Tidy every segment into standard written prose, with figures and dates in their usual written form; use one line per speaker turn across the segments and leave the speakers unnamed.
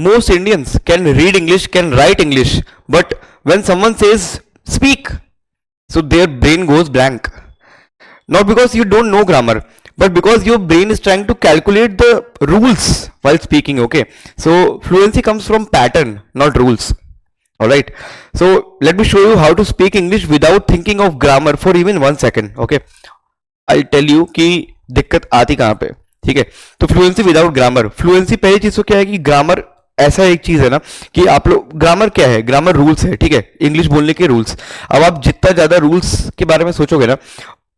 most Indians can read English, can write English, but when someone says speak, so their brain goes blank. Not because you don't know grammar, but because your brain is trying to calculate the rules while speaking. Okay, so fluency comes from pattern, not rules. All right, so let me show you how to speak English without thinking of grammar for even 1 second. Okay, I'll tell you कि दिक्कत आती कहाँ पे. ठीक है, तो fluency without grammar. Fluency पहली चीज तो क्या है कि ग्रामर ऐसा एक चीज है ना कि आप लोग, ग्रामर क्या है, ग्रामर रूल्स है. ठीक है, इंग्लिश बोलने के रूल्स. अब आप जितना ज्यादा रूल्स के बारे में सोचोगे ना,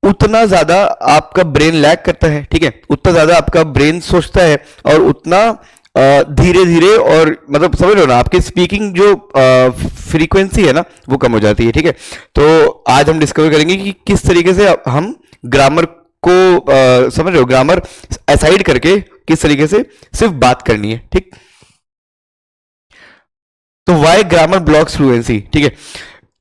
उतना ज्यादा आपका ब्रेन लैग करता है. ठीक है, उतना ज्यादा आपका ब्रेन सोचता है और उतना धीरे धीरे, और मतलब समझ लो ना, आपकी स्पीकिंग जो फ्रीक्वेंसी है ना वो कम हो जाती है. ठीक है, तो आज हम डिस्कवर करेंगे कि किस तरीके से हम ग्रामर को समझ रहे हो, ग्रामर असाइड करके किस तरीके से सिर्फ बात करनी है. ठीक, तो वाई ग्रामर ब्लॉक्स फ्लुएंसी. ठीक है,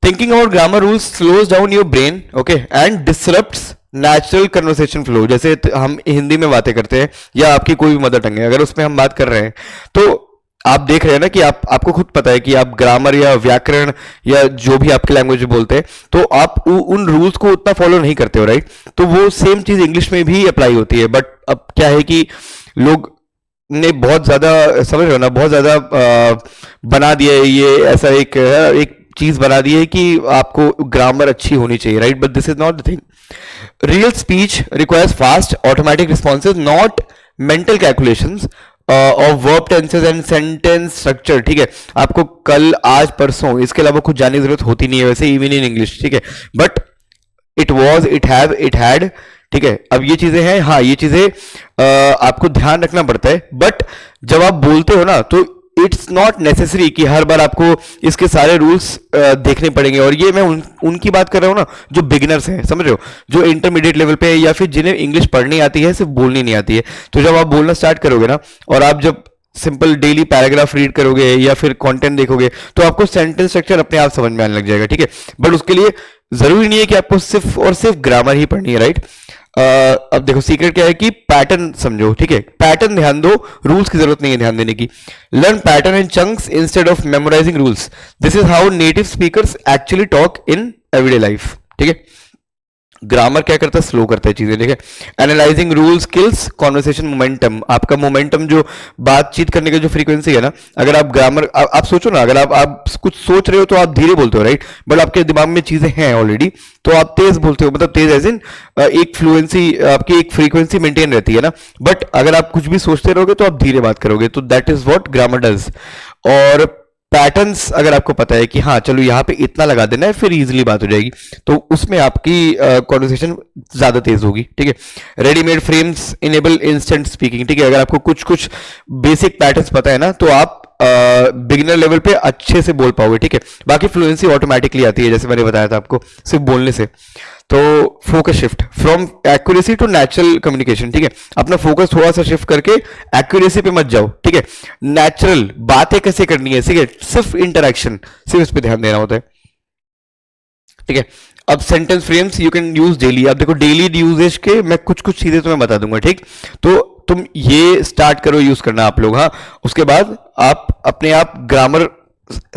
thinking about grammar rules slows down your brain. Okay, and disrupts natural conversation flow. जैसे हम हिंदी में बातें करते हैं या आपकी कोई भी मदर टंग है, अगर उसमें हम बात कर रहे हैं तो आप देख रहे हैं ना कि आपको खुद पता है कि आप ग्रामर या व्याकरण या जो भी आपके लैंग्वेज में बोलते हैं, तो आप उन रूल्स को उतना फॉलो नहीं करते हो. राइट, तो वो सेम चीज इंग्लिश में भी अप्लाई होती है. बट अब क्या है कि लोग ने बहुत ज्यादा, समझ रहे हो ना, बहुत ज्यादा बना दिया है ये, ऐसा एक चीज बना दी है कि आपको ग्रामर अच्छी होनी चाहिए. Right, but this is not the thing. Real speech requires fast automatic responses, not mental calculations of verb tenses and sentence structure. ठीक है, आपको कल, आज, परसों इसके अलावा कुछ जानने की जरूरत होती नहीं है वैसे, इवन इन इंग्लिश. ठीक है, but it was, it have, it had. ठीक है, अब ये चीजें हैं, हाँ ये चीजें आपको ध्यान रखना पड़ता है. बट जब आप बोलते हो ना तो इट्स नॉट नेसेसरी कि हर बार आपको इसके सारे रूल्स देखने पड़ेंगे. और ये मैं उनकी बात कर रहा हूँ ना जो बिगिनर्स हैं, समझ रहे हो, जो इंटरमीडिएट लेवल पे है या फिर जिन्हें इंग्लिश पढ़नी आती है सिर्फ बोलनी नहीं आती है. तो जब आप बोलना स्टार्ट करोगे ना, और आप जब सिंपल डेली पैराग्राफ रीड करोगे या फिर कंटेंट देखोगे, तो आपको सेंटेंस स्ट्रक्चर अपने आप समझ में आने लग जाएगा. ठीक है, बट उसके लिए जरूरी नहीं है कि आपको सिर्फ और सिर्फ ग्रामर ही पढ़नी है. राइट, अब देखो सीक्रेट क्या है कि पैटर्न समझो. ठीक है, पैटर्न ध्यान दो, रूल्स की जरूरत नहीं है ध्यान देने की. Learn pattern in chunks instead of memorising rules. This is how native speakers actually talk in everyday life. ठीक है, ग्रामर क्या करता है, स्लो करता है चीजें. ठीक है, analysing rules kills conversation momentum. आपका मोमेंटम, जो बातचीत करने का जो फ्रीक्वेंसी है ना, अगर आप ग्रामर, आप सोचो ना, अगर आप कुछ सोच रहे हो तो आप धीरे बोलते हो. राइट, बट आपके दिमाग में चीजें हैं ऑलरेडी, तो आप तेज बोलते हो. मतलब तेज एज इन एक फ्लुएंसी, आपकी एक फ्रीक्वेंसी मेंटेन रहती है ना. बट अगर आप कुछ भी सोचते रहोगे तो आप धीरे बात करोगे. तो that is what grammar does. और पैटर्न्स अगर आपको पता है कि हाँ चलो यहाँ पे इतना लगा देना है, फिर इजीली बात हो जाएगी, तो उसमें आपकी कॉन्वर्सेशन ज्यादा तेज होगी. ठीक है, readymade frames enable instant speaking. ठीक है, अगर आपको कुछ कुछ बेसिक पैटर्न्स पता है ना, तो आप बिगिनर लेवल पे अच्छे से बोल पाओगे. ठीक है, बाकी फ्लुएंसी ऑटोमेटिकली आती है, जैसे मैंने बताया था आपको, सिर्फ बोलने से. तो focus shift from accuracy to natural communication. ठीक है, अपना फोकस थोड़ा सा शिफ्ट करके एक्यूरेसी पे मत जाओ. ठीक है, नेचुरल बातें कैसे करनी है, ठीक है, सिर्फ इंटरेक्शन, सिर्फ इस पे ध्यान देना होता है. ठीक है, अब sentence frames you can use daily. अब देखो डेली यूजेज के मैं कुछ कुछ चीजें तुम्हें बता दूंगा. ठीक, तो तुम ये स्टार्ट करो यूज करना आप लोग. हाँ, उसके बाद आप अपने आप ग्रामर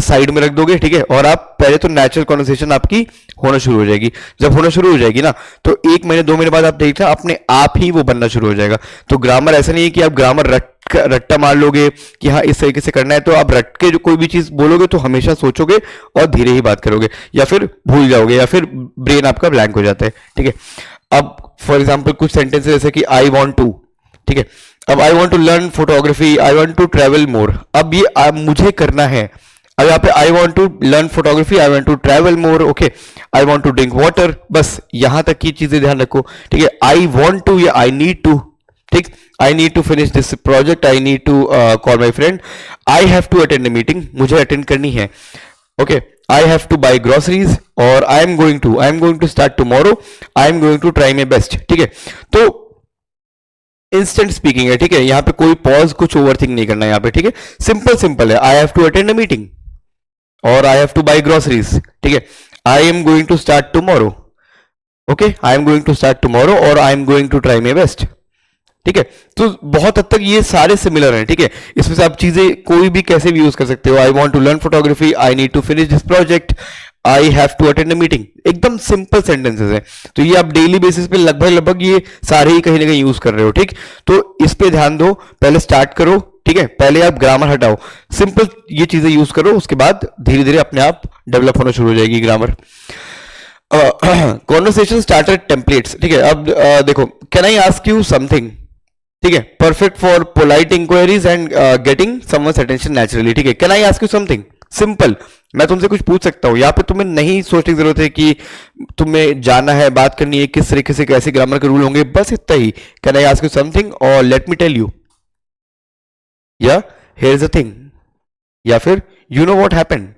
साइड में रख दोगे. ठीक है, और आप पहले तो नेचुरल कॉन्वर्सेशन आपकी होना शुरू हो जाएगी. जब होना शुरू हो जाएगी ना, तो 1 महीने 2 महीने बाद आप देखना अपने आप ही वो बनना शुरू हो जाएगा. तो ग्रामर ऐसा नहीं है कि आप ग्रामर रट्टा मार लोगे कि हाँ इस तरीके से करना है, तो आप रट के जो कोई भी चीज बोलोगे तो हमेशा सोचोगे और धीरे ही बात करोगे, या फिर भूल जाओगे, या फिर ब्रेन आपका ब्लैंक हो जाता है. ठीक है, अब फॉर एग्जाम्पल कुछ सेंटेंस जैसे कि आई वॉन्ट टू. ठीक है, अब I want to learn photography, I want to travel more. अब ये मुझे करना है. अब यहाँ पे I want to learn photography, I want to travel more. Okay, I want to drink water. बस यहां तक की चीजें ध्यान रखो. ठीक है, आई वॉन्ट टू या आई नीड टू. ठीक, I need to finish this project, I need to call my friend, I have to attend a meeting, मुझे अटेंड करनी है. Okay, I have to buy groceries, और I am going to start tomorrow, I am going to try my best. ठीक है, तो instant speaking है. ठीक है, यहाँ पे कोई पॉज, कुछ ओवरथिंक नहीं करना है यहाँ पे. ठीक है, सिंपल है. I have to attend a meeting, और I have to buy groceries. ठीक है, I am going to start tomorrow. Okay, I am going to start tomorrow, और I am going to try my best. ठीक है। तो बहुत हद तक ये सारे सिमिलर हैं, ठीक है। इसमें से आप चीजें कोई भी कैसे भी यूज कर सकते हो। I want to learn photography, I need to finish this project, I have to attend a meeting, एकदम सिंपल सेंटेंसेस हैं। तो ये आप डेली बेसिस पे लगभग लगभग ये सारे ही कहीं ना कहीं यूज कर रहे हो, ठीक। तो इस पे ध्यान दो, पहले स्टार्ट करो, ठीक है। पहले आप ग्रामर हटाओ, सिंपल ये चीजें यूज करो, उसके बाद धीरे धीरे अपने आप डेवलप होना शुरू हो जाएगी ग्रामर। कॉन्वर्सेशन स्टार्टर टेम्पलेट्स, ठीक है। अब देखो, can I ask you something, ठीक है, perfect for polite inquiries and getting someone's attention naturally, ठीक है। Can I ask you something, simple, मैं तुमसे कुछ पूछ सकता हूं। यहाँ पे तुम्हें नहीं सोचने की जरूरत है कि तुम्हें जाना है, बात करनी है, किस तरीके से कैसे ग्रामर के रूल होंगे, बस इतना ही। Can I ask you something और लेट मी टेल यू, या हियर इज अ थिंग, या फिर you know what happened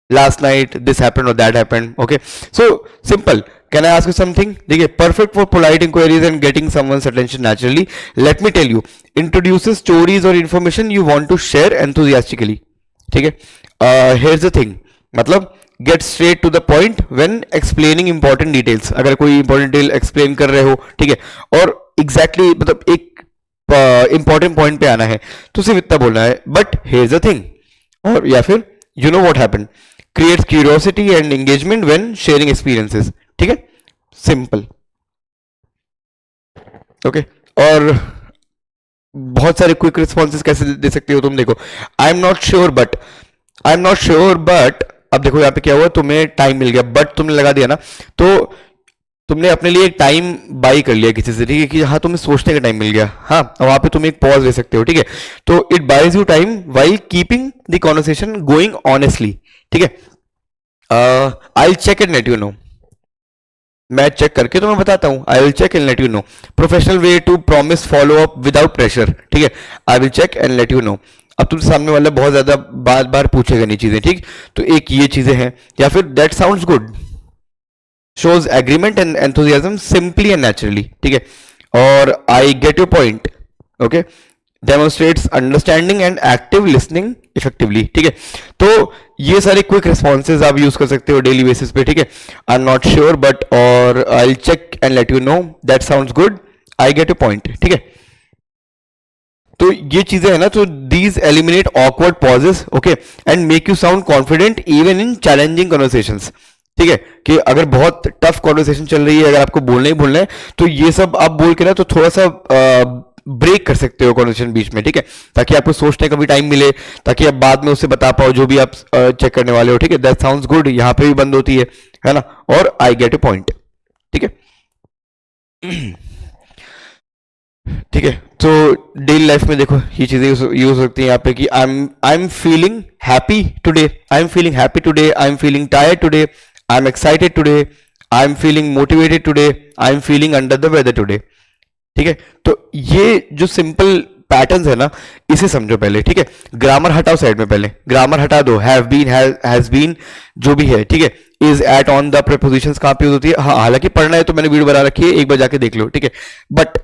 last night, this happened or that happened, okay, so simple. Can I ask you something, ठीक है, perfect for polite inquiries and getting someone's attention naturally. Let me tell you, introduces stories or information you want to share enthusiastically, ठीक है। Here's the thing, मतलब get straight to the point when explaining important details, अगर कोई important detail explain कर रहे हो, ठीक है, और exactly मतलब एक important point पे आना है तो सिर्फ इतना बोलना है, but here's the thing, और या फिर you know what happened, creates curiosity and engagement when sharing experiences, ठीक है, सिंपल, ओके। और बहुत सारे क्विक रिस्पॉन्सेज कैसे दे सकते हो तुम, देखो, आई am not sure but, I am not sure but, अब देखो यहाँ पे क्या हुआ, तुम्हें टाइम मिल गया, बट तुमने लगा दिया ना, तो तुमने अपने लिए एक टाइम बाई कर लिया किसी से, ठीक है, कि हाँ तुम्हें सोचने का टाइम मिल गया, हाँ, और वहां पे तुम एक पॉज ले सकते हो, ठीक है। तो it buys you time while keeping the conversation going honestly, ठीक है। I will check and let you know, मैं चेक करके तुम्हें बताता हूं, I will check and let you know. Professional way to promise follow up without pressure, ठीक है, I will check and let you know. अब तुम सामने वाला बहुत ज्यादा बार बार पूछेगा नहीं चीजें, ठीक, तो एक ये चीजें हैं, या फिर that sounds good, shows agreement and enthusiasm simply and naturally, ठीक है, और I get your point, okay, demonstrates understanding and active listening effectively, ठीक है। तो ये सारे क्विक रिस्पॉन्सेज आप यूज कर सकते हो डेली बेसिस पे, ठीक है। I am not sure but, और I will check and let you know, that sounds good, I get your point, ठीक है। तो ये चीजें है ना, तो these eliminate awkward pauses, okay, and make you sound confident even in challenging conversations, ठीक है, कि अगर बहुत टफ कॉन्वर्सेशन चल रही है, अगर आपको बोलना ही बोलना है, तो ये सब आप बोल के ना तो थोड़ा सा ब्रेक कर सकते हो कॉन्वर्सेशन बीच में, ठीक है, ताकि आपको सोचने का भी टाइम मिले, ताकि आप बाद में उससे बता पाओ जो भी आप चेक करने वाले हो, ठीक है। दैट साउंड्स गुड, यहाँ पे भी बंद होती है ना, और आई गेट ए पॉइंट, ठीक है। ठीक है, तो डेली लाइफ में देखो ये चीजें यूज हो सकती हैं यहाँ पे, कि I am feeling happy today, I am feeling happy today, I am feeling tired today, I am excited today, I am feeling motivated today, I am feeling under the weather today, ठीक है। तो ये जो simple patterns है ना, इसे समझो पहले, ठीक है। ग्रामर हटाओ साइड में, पहले ग्रामर हटा दो, हैव बीन, हैज बीन, जो भी है, ठीक है। Is, at, on, the prepositions कहां पे यूज होती है, हाँ, हालांकि पढ़ना है तो मैंने वीडियो बना रखी है, एक बार जाके देख लो, ठीक है। बट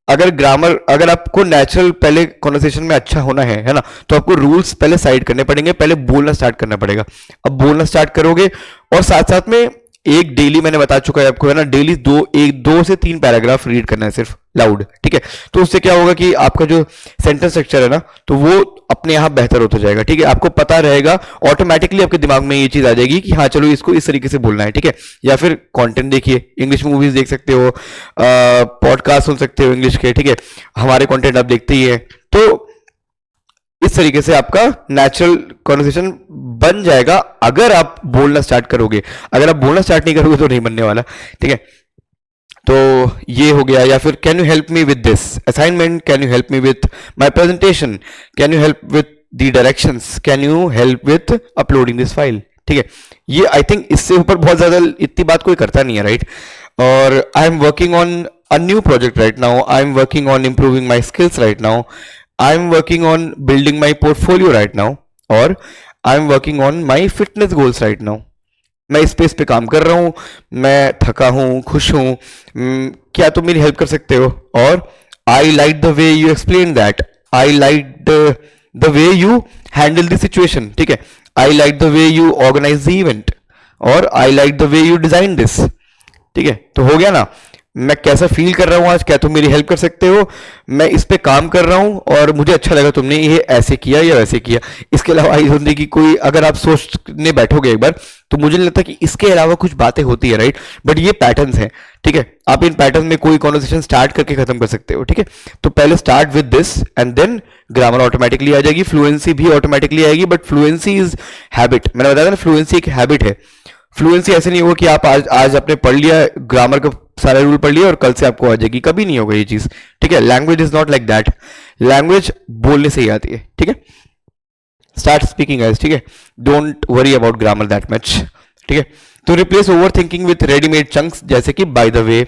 अगर ग्रामर, अगर आपको नेचुरल पहले कॉन्वर्सेशन में अच्छा होना है ना, तो आपको रूल्स पहले साइड करने पड़ेंगे, पहले बोलना स्टार्ट करना पड़ेगा। अब बोलना स्टार्ट करोगे, और साथ साथ में एक डेली, मैंने बता चुका है आपको, है ना, डेली दो से तीन पैराग्राफ रीड करना है सिर्फ लाउड, ठीक है। तो उससे क्या होगा कि आपका जो सेंटेंस स्ट्रक्चर है ना, तो वो अपने यहाँ बेहतर होता जाएगा, ठीक है। आपको पता रहेगा, ऑटोमेटिकली आपके दिमाग में ये चीज आ जाएगी कि हाँ चलो इसको इस तरीके से बोलना है, ठीक है। या फिर कंटेंट देखिए, इंग्लिश मूवीज देख सकते हो, पॉडकास्ट सुन सकते हो इंग्लिश के, ठीक है, हमारे कंटेंट आप देखते ही है। तो इस तरीके से आपका नेचुरल कॉन्वर्सेशन बन जाएगा, अगर आप बोलना स्टार्ट करोगे। अगर आप बोलना स्टार्ट नहीं करोगे तो नहीं बनने वाला, ठीक है। तो ये हो गया। या फिर can you help me with this assignment, can you help me with my presentation, can you help with the directions, can you help with uploading this file, ठीक है। ये आई थिंक इससे ऊपर बहुत ज्यादा इतनी बात कोई करता नहीं है, राइट। और I am working on a new project right now, I am working on improving my skills right now, I am working on building my portfolio right now, और I am working on my fitness goals right now. मैं इस पे काम कर रहा हूँ, मैं थका हूँ, खुश हूँ, क्या तुम मेरी हेल्प कर सकते हो? और I like the way you explain that, I like the way you handle the situation, ठीक है, I like the way you organize the event, और I like the way you design this, ठीक है। तो हो गया ना, मैं कैसा फील कर रहा हूँ आज, क्या तुम मेरी हेल्प कर सकते हो, मैं इस पे काम कर रहा हूँ और मुझे अच्छा लगा तुमने ये ऐसे किया या वैसे किया। इसके अलावा आई डोंट थिंक कि कोई, अगर आप सोचने बैठोगे एक बार तो मुझे नहीं लगता कि इसके अलावा कुछ बातें होती है, राइट। बट ये पैटर्न्स हैं, ठीक है। आप इन पैटर्न में कोई कॉन्वर्सेशन स्टार्ट करके खत्म कर सकते हो, ठीक है। तो पहले start with this and then grammar automatically आ जाएगी, फ्लुएंसी भी ऑटोमेटिकली आएगी। बट फ्लुएंसी इज हैबिट, मैंने बताया था ना, फ्लुएंसी एक हैबिट है। फ्लुएंसी ऐसे नहीं होगा कि आप आज आज आपने पढ़ लिया ग्रामर का सारा रूल पढ़ लिया और कल से आपको आ जाएगी, कभी नहीं होगा ये चीज, ठीक है। Language is not like that, language बोलने से ही आती है, ठीक है। स्टार्ट स्पीकिंग एज, ठीक है, don't worry about grammar that much, ठीक है। तो replace over thinking with readymade chunks, जैसे कि बाय द वे,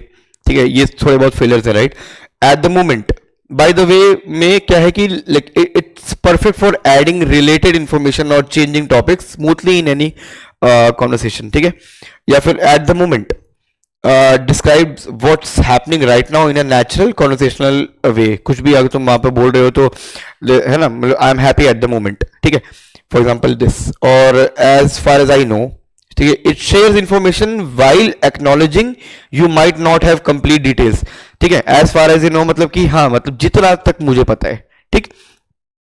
ठीक है, ये थोड़े बहुत फेलर्स है, right. At the moment, by the way में क्या है कि like it's perfect for adding related information और changing topic smoothly in any conversation, ठीक है। या फिर at the moment describes what's happening right now in a natural conversational way. कुछ भी अगर तुम वहां पे बोल रहे हो तो है ना, मतलब I am happy at the moment, ठीक है, फॉर एग्जाम्पल दिस। और as far as I know, ठीक है, it shares information while acknowledging you might not have complete details, ठीक है। As far as you know मतलब कि हाँ, मतलब जितना तक मुझे पता है, ठीक।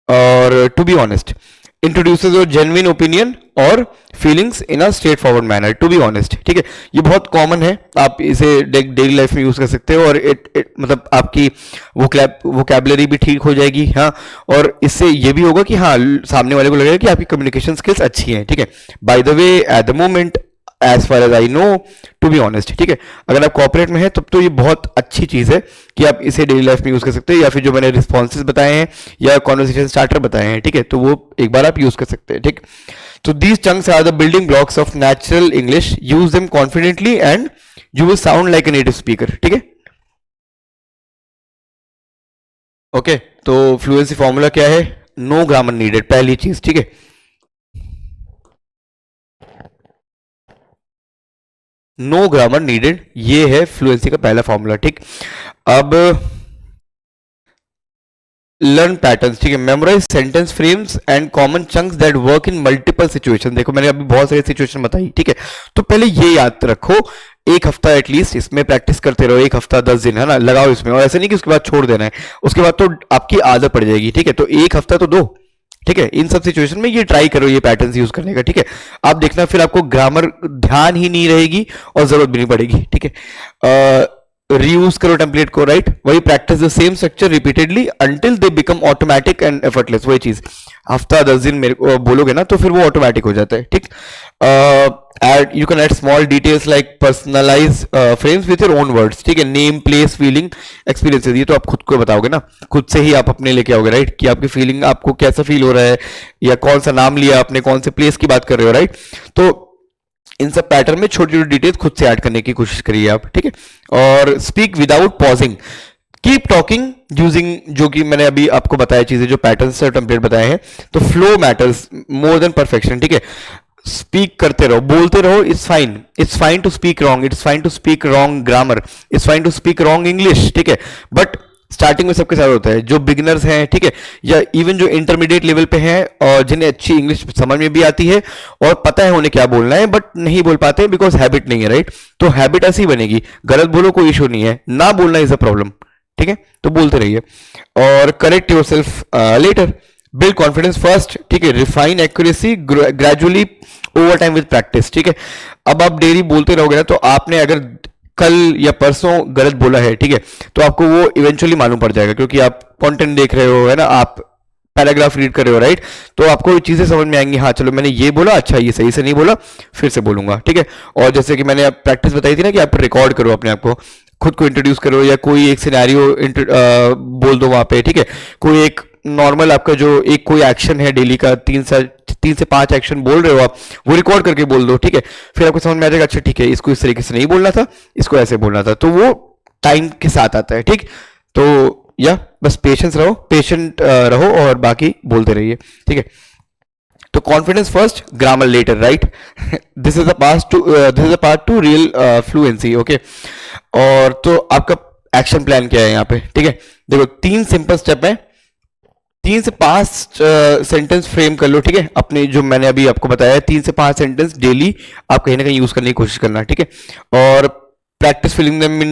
और to be honest introduces your genuine opinion और feelings in a straightforward manner, to be honest, ठीक है। ये बहुत कॉमन है, आप इसे डेली लाइफ में यूज कर सकते हो और इट मतलब आपकी वोकैबुलरी भी ठीक हो जाएगी, हाँ। और इससे ये भी होगा कि हाँ, सामने वाले को लगेगा कि आपकी कम्युनिकेशन स्किल्स अच्छी हैं, ठीक है। By the way, at the moment, as far as I know, to be honest, ठीक है। अगर आप कॉर्पोरेट में है तब तो ये बहुत अच्छी चीज है कि आप इसे डेली लाइफ में यूज कर सकते हैं, या फिर जो मैंने रिस्पॉन्सेज बताए हैं या कॉन्वर्सेशन स्टार्टर बताए हैं, ठीक है, तो वो एक बार आप यूज कर सकते हैं, ठीक। तो these chunks are the building blocks of natural English, use them confidently and you will sound like a native speaker, ठीक है। ओके, तो फ्लुएंसी फॉर्मूला क्या है? नो ग्रामर नीडेड, पहली चीज, ठीक है। नो ग्रामर नीडेड, ये है फ्लुएंसी का पहला फॉर्मूला, ठीक। अब लर्न पैटर्न्स, ठीक है, memorise sentence frames and common chunks that work in multiple situation. देखो मैंने अभी बहुत सारी सिचुएशन बताई, ठीक है। तो पहले ये याद रखो, एक हफ्ता एटलीस्ट इसमें प्रैक्टिस करते रहो, एक हफ्ता 10 दिन, है ना, लगाओ इसमें। और ऐसा नहीं कि उसके बाद छोड़ देना है, उसके बाद तो आपकी आदत पड़ जाएगी, ठीक है। तो एक हफ्ता तो दो, ठीक है, इन सब सिचुएशन में ये ट्राई करो, ये पैटर्न्स यूज करने का, ठीक है। आप देखना फिर आपको ग्रामर ध्यान ही नहीं रहेगी और जरूरत भी नहीं पड़ेगी, ठीक है। रीयूज करो टेम्पलेट को, राइट। वही practice the same structure repeatedly until they become automatic and effortless. वही चीज हफ्ता 10 दिन मेरे को बोलोगे ना तो फिर वो ऑटोमेटिक हो जाता है, ठीक। You can add small details like personalise frames with your own words, ठीक है। नेम, प्लेस, फीलिंग, एक्सपीरियंसेस, ये तो आप खुद को बताओगे ना, खुद से ही आप अपने लेके आओगे, राइट, कि आपकी फीलिंग, आपको कैसा फील हो रहा है, या कौन सा नाम लिया आपने, कौन से प्लेस की बात कर रहे हो, राइट। तो इन सब पैटर्न में छोटी छोटी डिटेल्स खुद से ऐड करने की कोशिश करिए आप, ठीक है। और speak without pausing, keep talking using, जो कि मैंने अभी आपको बताया चीजें, जो पैटर्न्स और टेम्पलेट बताए हैं। तो flow matters more than perfection, ठीक है। स्पीक करते रहो, बोलते रहो, it's fine to speak wrong, it's fine to speak wrong grammar, it's fine to speak wrong English, ठीक है। बट स्टार्टिंग में सबके साथ होता है, जो बिगिनर्स हैं, ठीक है, या इवन जो इंटरमीडिएट लेवल पे हैं और जिन्हें अच्छी इंग्लिश समझ में भी आती है और पता है उन्हें क्या बोलना है, बट नहीं बोल पाते बिकॉज हैबिट नहीं है, राइट। तो हैबिट ऐसी बनेगी, गलत बोलो कोई इशू नहीं है, ना बोलना इज अ प्रॉब्लम, ठीक है। तो बोलते रहिए और correct yourself later. Build confidence first, ठीक है। Refine accuracy gradually over time with practice, ठीक है। अब आप डेली बोलते रहोगे ना, तो आपने अगर कल या परसों गलत बोला है, ठीक है, तो आपको वो इवेंचुअली मालूम पड़ जाएगा, क्योंकि आप कंटेंट देख रहे हो, है ना, आप पैराग्राफ रीड कर रहे हो, राइट। तो आपको चीजें समझ में आएंगी, हाँ चलो मैंने ये बोला, अच्छा ये सही से नहीं बोला, फिर से बोलूंगा, ठीक है। और जैसे कि मैंने प्रैक्टिस बताई थी ना कि आप रिकॉर्ड करो अपने आप को, खुद को इंट्रोड्यूस करो, या कोई एक सिनेरियो बोल दो वहां पे, ठीक है। कोई एक नॉर्मल आपका जो एक कोई एक्शन है डेली का, 3 से 5 एक्शन बोल रहे हो आप, वो रिकॉर्ड करके बोल दो, ठीक है। फिर आपको समझ में आ जाएगा, अच्छा ठीक है, इसको इस तरीके से नहीं बोलना था, इसको ऐसे बोलना था, तो वो टाइम के साथ आता है, ठीक। तो या बस पेशेंस रहो, पेशेंट रहो और बाकी बोलते रहिए, ठीक है। तो confidence first, grammar later, right. This is the part to real fluency, okay. और तो आपका एक्शन प्लान क्या है यहाँ पे, ठीक है। देखो 3 सिंपल स्टेप है, 3 से 5 सेंटेंस फ्रेम कर लो, ठीक है। अपने जो मैंने अभी आपको बताया, 3 से 5 सेंटेंस डेली आप कहीं ना कहीं यूज करने की कोशिश करना, ठीक है। और practice filling them in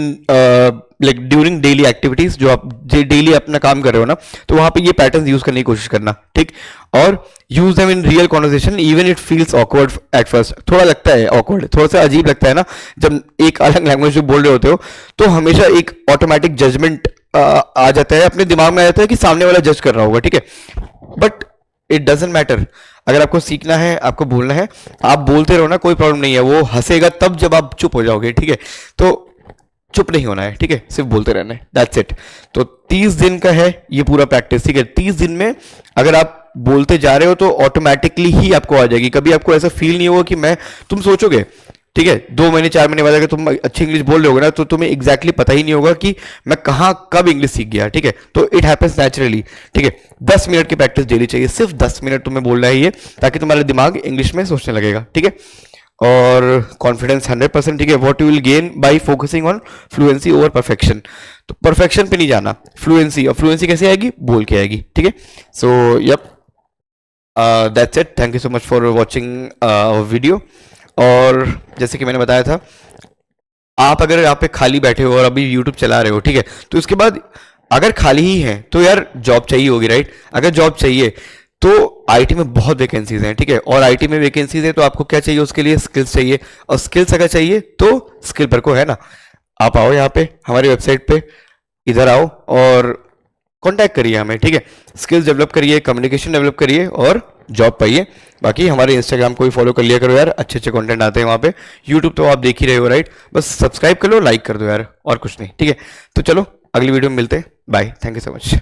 like during daily activities, जो आप डेली अपना काम कर रहे हो ना, तो वहां पे ये पैटर्न यूज करने की कोशिश करना, ठीक। और use them in real conversation even it feels awkward at first, थोड़ा लगता है ऑकवर्ड, थोड़ा सा अजीब लगता है ना जब एक अलग लैंग्वेज जो बोल रहे होते हो, तो हमेशा एक ऑटोमेटिक जजमेंट आ जाता है, अपने दिमाग में आ जाता है कि सामने वाला जज कर रहा होगा, ठीक है। बट इट डजेंट मैटर, अगर आपको सीखना है, आपको बोलना है, आप बोलते रहो ना, कोई प्रॉब्लम नहीं है। वो हंसेगा तब जब आप चुप हो जाओगे, ठीक है। तो चुप नहीं होना है, ठीक है, सिर्फ बोलते रहना है, दैट्स इट। तो 30 दिन का है ये पूरा प्रैक्टिस, ठीक है। 30 दिन में अगर आप बोलते जा रहे हो तो ऑटोमेटिकली ही आपको आ जाएगी। कभी आपको ऐसा फील नहीं होगा कि तुम सोचोगे, ठीक है, 2 महीने 4 महीने बाद अगर तुम अच्छी इंग्लिश बोल रहे होगे ना, तो तुम्हें एग्जैक्टली पता ही नहीं होगा कि मैं कहाँ कब इंग्लिश सीख गया, ठीक है। तो इट हैपेंस नेचुरली, ठीक है। 10 मिनट की प्रैक्टिस डेली चाहिए, सिर्फ 10 मिनट तुम्हें बोलना है ये, ताकि तुम्हारा दिमाग इंग्लिश में सोचने लगेगा, ठीक है। और कॉन्फिडेंस 100%, ठीक है। What you will gain by focusing on fluency over perfection, तो परफेक्शन पे नहीं जाना, फ्लुएंसी। और फ्लुएंसी कैसे आएगी? बोल के आएगी, ठीक है। So yup, that's it, thank you so much for watching video. और जैसे कि मैंने बताया था, आप अगर यहाँ पे खाली बैठे हो और अभी यूट्यूब चला रहे हो, ठीक है, तो उसके बाद अगर खाली ही है तो यार जॉब चाहिए होगी, राइट। अगर जॉब चाहिए तो आईटी में बहुत वैकेंसीज हैं, ठीक है। और आईटी में वैकेंसीज है तो आपको क्या चाहिए? उसके लिए स्किल्स चाहिए, और स्किल्स अगर चाहिए तो स्किल पर को है ना, आप आओ यहाँ पे हमारी वेबसाइट पे, इधर आओ और कांटेक्ट करिए हमें, ठीक है। स्किल्स डेवलप करिए, कम्युनिकेशन डेवलप करिए और जॉब पाइए। बाकी हमारे इंस्टाग्राम को भी फॉलो कर लिया करो यार, अच्छे अच्छे कंटेंट आते हैं वहाँ पे। यूट्यूब तो आप देख ही रहे हो, राइट, बस सब्सक्राइब कर लो, लाइक कर दो यार, और कुछ नहीं, ठीक है। तो चलो अगली वीडियो में मिलते हैं, bye, thank you so much.